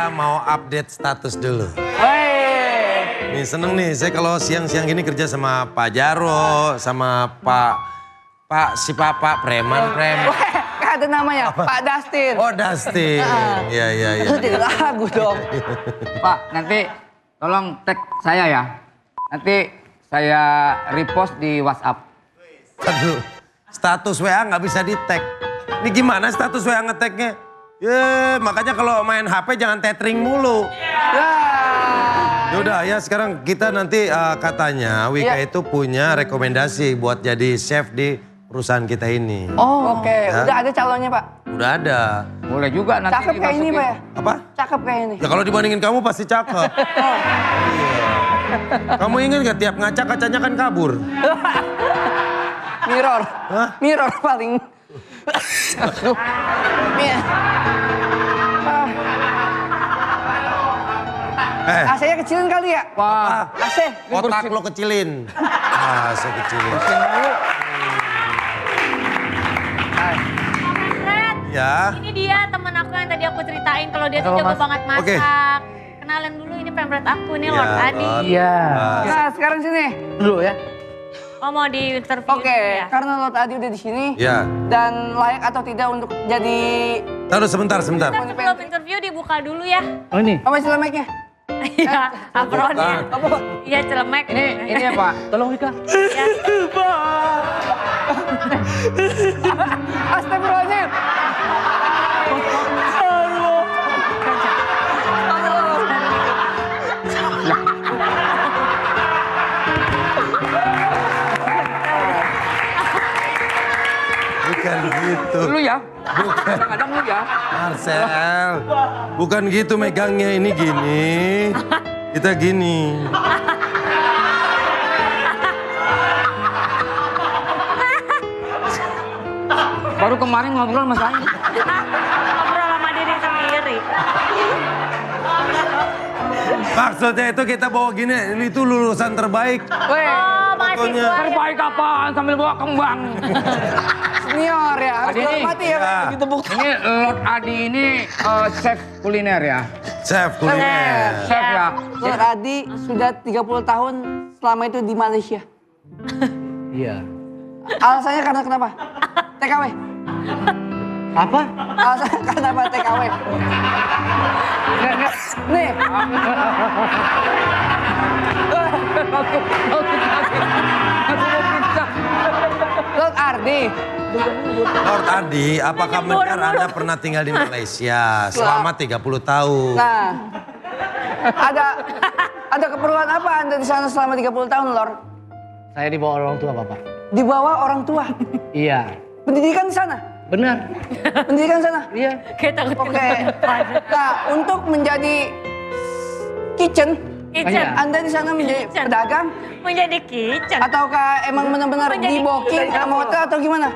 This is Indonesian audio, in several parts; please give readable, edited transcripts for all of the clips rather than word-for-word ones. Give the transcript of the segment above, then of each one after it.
Saya mau update status dulu. Woi. Nih seneng nih, saya kalau siang-siang gini kerja sama Pak Jaro, sama Pak Preman. Ada namanya, Pak Dustin. Oh Dustin, iya. Itu jadi lagu dong. Pak, nanti tolong tag saya ya. Nanti saya repost di WhatsApp. Aduh, status WA nggak bisa di-tag. Ini gimana status WA nge-tagnya? Makanya kalau main HP jangan tethering mulu. Yaudah ya sekarang kita nanti katanya Wika itu punya rekomendasi buat jadi chef di perusahaan kita ini. Oh, oke. Udah ada calonnya, Pak? Udah ada. Boleh juga nanti Cakep kayak ini, Pak ya? Apa? Cakep kayak ini. Ya kalau dibandingin kamu pasti cakep. Iya. Kamu ingat gak tiap ngaca kacanya kan kabur? Mirror. Hah? Mirror paling. AC-nya kecilin kali ya? Wah, AC. Otak lo kecilin. Saya kecilin. Fred, Ya. ini dia temen aku yang tadi aku ceritain kalau dia tuh Halo, jago Mas. banget masak. Oke. Kenalin dulu ini pemret aku nih, Ya, Lord Adi. Lord. iya. Nah, sekarang sini. Dulu ya. Oh mau di interview Oke, ya? karena Lord Adi udah di sini. Ya. Dan layak atau tidak untuk jadi... Taruh sebentar. Kita sebelum interview dibuka dulu ya. Oh ini. Apa cilemeknya? Iya, apronnya. Apa? Iya celemek. Ini ya Pak. Tolong Wika. Ya. Astagfirullahaladzim. Bukan gitu. Dulu ya. Kadang-kadang dulu ya. Marcel, bukan gitu megangnya ini gini. Kita gini. Baru kemarin ngobrol sama saya. Ngobrol sama diri sendiri. Maksudnya itu kita bawa gini, ini tuh lulusan terbaik. Weh, Oh mahasiswa ya. Terbaik apaan sambil bawa kembang. senior ya. Harus Adi nih. dihormati ya. Ya. Gitu bukan. Ini Lord Adi ini chef kuliner ya. Chef kuliner. Chef ya. Lord Adi sudah 30 tahun selama itu di Malaysia. Iya. Alasannya karena kenapa? TKW. Apa? Alasannya karena apa TKW? Enggak. Nih, Lord Ardi. Lord Adi, apakah benar Anda pernah tinggal di Malaysia selama 30 tahun? Nah, ada keperluan apa Anda di sana selama 30 tahun, Lord? Saya dibawa orang tua Bapak. Di bawah orang tua. Iya, Pendidikan di sana. benar. Pendidikan di sana. Iya. Kayak takut Oke. Nah, untuk menjadi kitchen, kitchen. Iya. Anda di sana menjadi Kitchen. pedagang Menjadi kitchen. ataukah emang benar-benar Menjadi di booking kitchen. sama hotel atau gimana?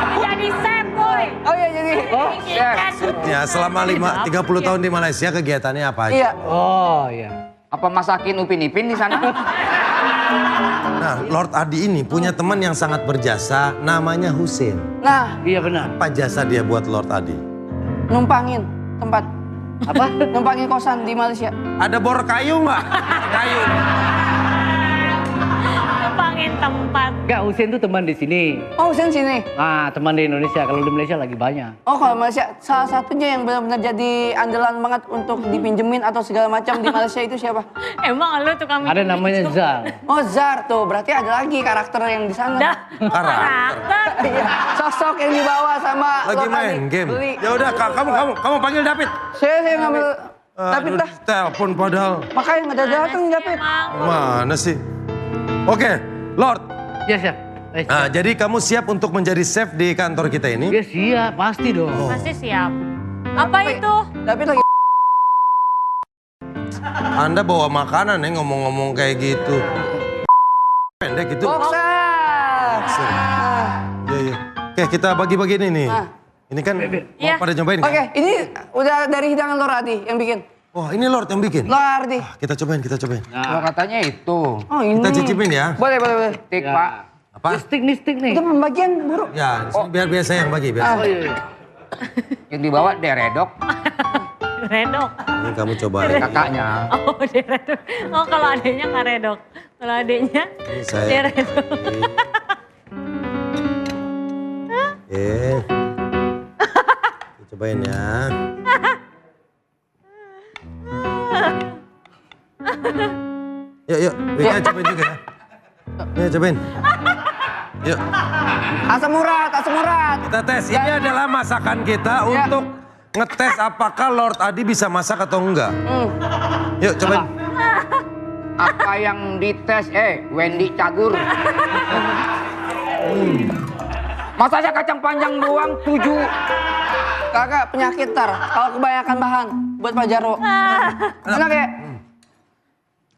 Menjadi chef boy. Oh iya jadi. Kitchen. Ya, selama 30 tahun di Malaysia kegiatannya apa aja? Iya. Oh iya. Apa masakin Upin Ipin di sana? Nah, Lord Adi ini punya teman yang sangat berjasa, namanya Husin. Nah, Iya benar. Apa jasa dia buat Lord Adi? numpangin tempat. Apa? Numpangin kosan di Malaysia. Ada bor kayu nggak? Kayu. Numpangin tempat. Enggak, Husin tuh teman di sini. Oh, Husin sini. Nah, teman di Indonesia. Kalau di Malaysia lagi banyak. Oh, kalau Malaysia salah satunya yang benar-benar jadi andalan banget untuk dipinjemin atau segala macam di Malaysia itu siapa? Emang lu tukang Ada namanya Zal. Oh, Zar tuh. Berarti ada lagi karakter yang di sana. Dah. Karakter. Iya, sosok yang dibawa sama Lagi Lord main Adi. game. Beli. Ya udah, kamu panggil David. Saya ngambil David Aduh, dah. telepon padahal. Makanya nggak ada datang David. Emang. Mana sih? Oke, Lord. Iya siap. Nah, jadi kamu siap untuk menjadi chef di kantor kita ini? Iya siap, pasti dong. Masih siap. Apa itu? David lagi. Anda bawa makanan ya ngomong-ngomong kayak gitu. Pendek gitu. Boxer. Iya, iya. Oke, kita bagi-bagi ini nih. Nah. Ini kan mau Iya. pada nyobain kan? Oke, ini udah dari hidangan Lord Adi yang bikin. Wah, ini Lord yang bikin. Lord Adi. Kita cobain, kita cobain. Kalau katanya itu. Oh ini. Kita cicipin ya. Boleh, boleh, boleh. Tik Ya. Pak. Apa? Ini stick nih. Itu pembagian buruk. Ya, biar biasa yang bagi. Biar. Ah. Oh iya. Yang dibawa deredok, Redok. Ini kamu cobain. kakaknya. Oh, dia redok. Oh, kalau adiknya nggak redok. Kalau adiknya Ini saya. dia redok. Kita cobain ya. Yuk, Rika cobain juga ya. Nih cobain. Yuk, Asam urat, asam urat. kita tes. Ini adalah masakan kita untuk ngetes apakah Lord Adi bisa masak atau enggak. Yuk cobain. Apa yang dites? Wendy Cagur. Masa saya kacang panjang doang 7. Kakak penyakit tar. Kalau kebanyakan bahan buat Pak Jarwo. Enak ya?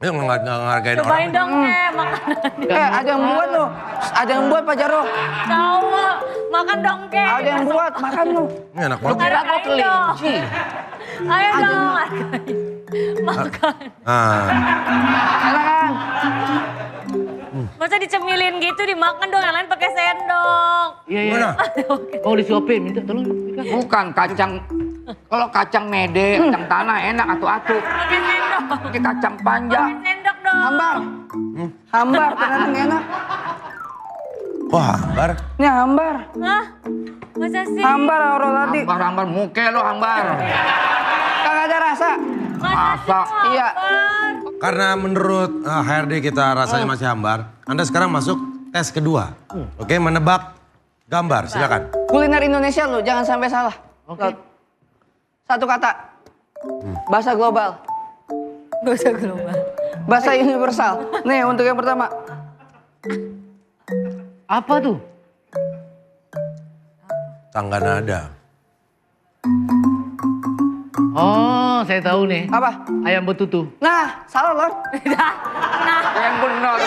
Yuk ngehargain orang. Cobain dong, makanan. Ada yang buat loh. Ada yang buat Pak Jarwo. Tahu, makan dong, Ke. Ada yang buat, makan loh. Ini enak banget. Kira gue kelinci. Ayo dong, hargain. Makan. Ah, Enak kan? Masa dicemilin gitu, dimakan dong. Yang lain pakai sendok. Iya, iya. gimana? Oh disuapin, minta tolong. Rika. Bukan kacang. Kalau kacang mede, kacang tanah enak atu-atu. Pakai sendok. Ini kacang panjang. Pakai sendok dong. Hambar. Hambar, ternyata nggak enak. Wah, bar. Ini hambar. Hah? Masa sih? Hambar orang tadi. Hambar muke lo hambar. Kagak ada rasa. Masa? Iya. Karena menurut HRD kita rasanya masih hambar, Anda sekarang masuk tes kedua. Oke, menebak gambar, silakan. Kuliner Indonesia lo, jangan sampai salah. Oke. Lot. Satu kata. Bahasa global. Gak usah global. Bahasa universal. Nih untuk yang pertama. Apa tuh? Tangga nada. Oh, saya tahu nih. Apa? Ayam betutu. Nah, salah Lord. Yang benar.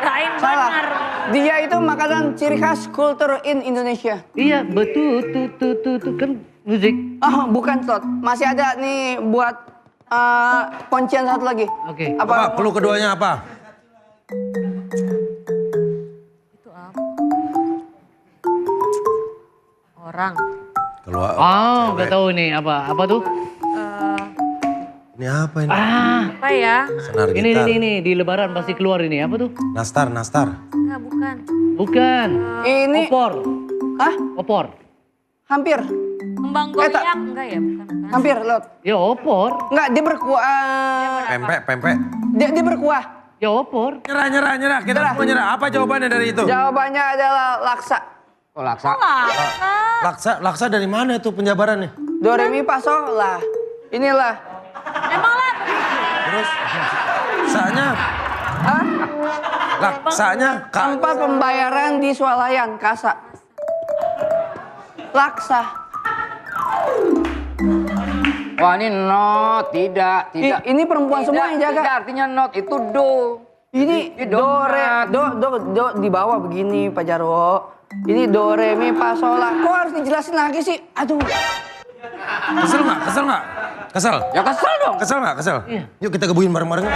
Lain Salah. bener. Dia itu makanan ciri khas kultur in Indonesia. Iya, betutu kan musik. Oh, bukan Lord. Masih ada nih buat kuncian satu lagi. Oke. Apa? Clue keduanya apa? Itu apa? Orang. Keluar. Oh, nggak tahu ini apa. Apa tuh? Ini apa ini? Ah, Apa ya? Senar ini gitar. di Lebaran pasti keluar ini. Apa tuh? Nastar. Enggak, bukan. Bukan. Ini, Opor. hah? Opor. Hampir, Kembang tak- goyang. Enggak ya, bukan. hampir Lord. Ya opor. Enggak, dia berkuah. Pempek. Dia berkuah. Ya opor. Nyerah. Kita semua nyerah. Apa jawabannya dari itu? Jawabannya adalah laksa. Oh, laksa. Laksa dari mana tuh penjabarannya? Do re mi fa sol lah. Inilah. Emang lah. Terus? Laksanya? Hah? Laksanya? Tempat pembayaran di swalayan, kasa. Laksa. Wah ini not, tidak. Ini perempuan semua yang jaga. Tidak, artinya not, itu do. Ini Ini do re donat. do di bawah begini Pak Jarwo. Ini do re mi fa sol la. Kok harus dijelasin lagi sih? Aduh. Kesel nggak? Kesel? Ya kesel dong. Kesel nggak? Yuk kita gebuin bareng-bareng.